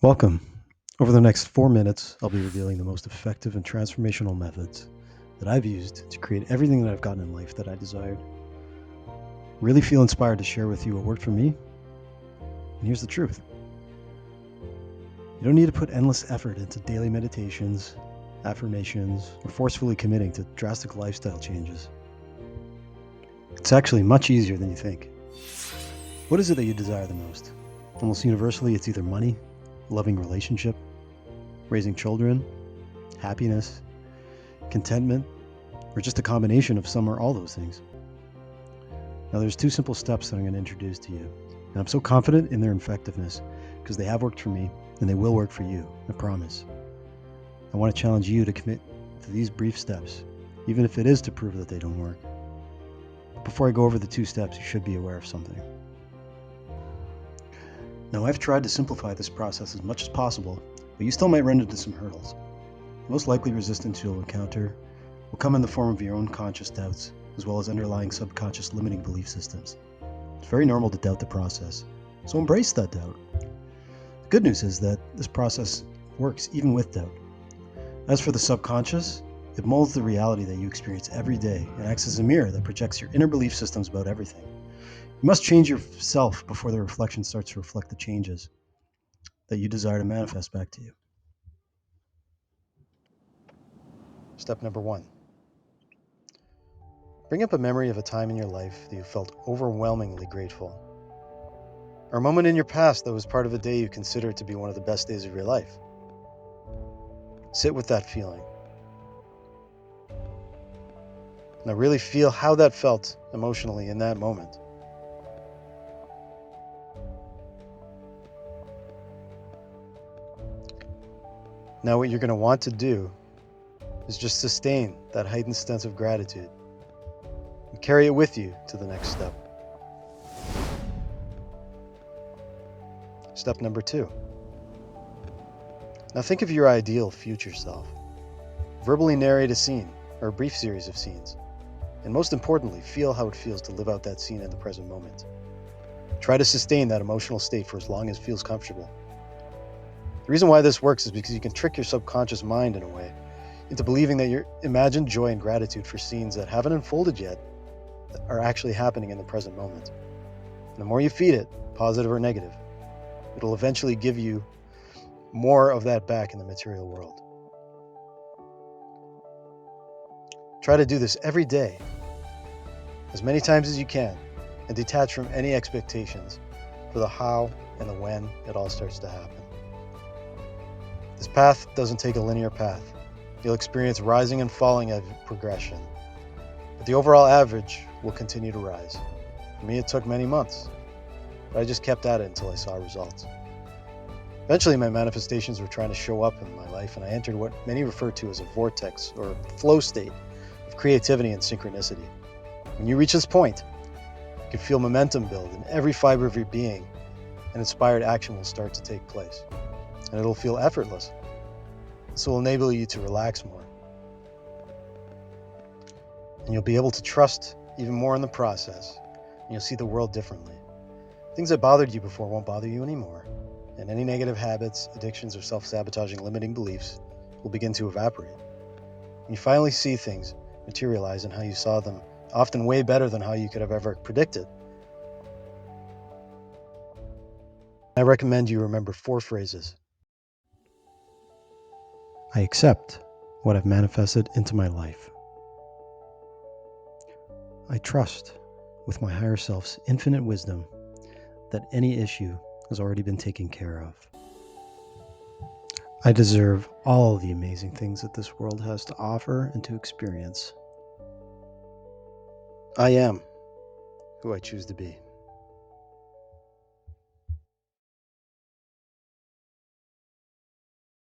Welcome. Over the next 4 minutes, I'll be revealing the most effective and transformational methods that I've used to create everything that I've gotten in life that I desired. Really feel inspired to share with you what worked for me. And here's the truth. You don't need to put endless effort into daily meditations, affirmations, or forcefully committing to drastic lifestyle changes. It's actually much easier than you think. What is it that you desire the most? Almost universally, it's either money, a loving relationship, raising children, happiness, contentment, or just a combination of some or all those things. Now, there's 2 simple steps that I'm going to introduce to you, and I'm so confident in their effectiveness because they have worked for me and they will work for you, I promise. I want to challenge you to commit to these brief steps, even if it is to prove that they don't work. But before I go over the 2 steps, you should be aware of something. Now, I've tried to simplify this process as much as possible, but you still might run into some hurdles. The most likely resistance you'll encounter will come in the form of your own conscious doubts, as well as underlying subconscious limiting belief systems. It's very normal to doubt the process, so embrace that doubt. The good news is that this process works even with doubt. As for the subconscious, it molds the reality that you experience every day and acts as a mirror that projects your inner belief systems about everything. You must change yourself before the reflection starts to reflect the changes that you desire to manifest back to you. Step number 1. Bring up a memory of a time in your life that you felt overwhelmingly grateful, or a moment in your past that was part of a day you considered to be one of the best days of your life. Sit with that feeling. Now really feel how that felt emotionally in that moment. Now what you're going to want to do is just sustain that heightened sense of gratitude and carry it with you to the next step. Step number 2. Now think of your ideal future self. Verbally narrate a scene or a brief series of scenes, and most importantly, feel how it feels to live out that scene in the present moment. Try to sustain that emotional state for as long as it feels comfortable. The reason why this works is because you can trick your subconscious mind in a way into believing that your imagined joy and gratitude for scenes that haven't unfolded yet are actually happening in the present moment. And the more you feed it, positive or negative, it'll eventually give you more of that back in the material world. Try to do this every day, as many times as you can, and detach from any expectations for the how and the when it all starts to happen. This path doesn't take a linear path. You'll experience rising and falling of progression, but the overall average will continue to rise. For me, it took many months, but I just kept at it until I saw results. Eventually, my manifestations were trying to show up in my life, and I entered what many refer to as a vortex or flow state of creativity and synchronicity. When you reach this point, you can feel momentum build in every fiber of your being, and inspired action will start to take place. And it'll feel effortless. This will enable you to relax more. And you'll be able to trust even more in the process, and you'll see the world differently. Things that bothered you before won't bother you anymore, and any negative habits, addictions, or self-sabotaging limiting beliefs will begin to evaporate. And you finally see things materialize in how you saw them, often way better than how you could have ever predicted. I recommend you remember 4 phrases. I accept what I've manifested into my life. I trust with my higher self's infinite wisdom that any issue has already been taken care of. I deserve all the amazing things that this world has to offer and to experience. I am who I choose to be.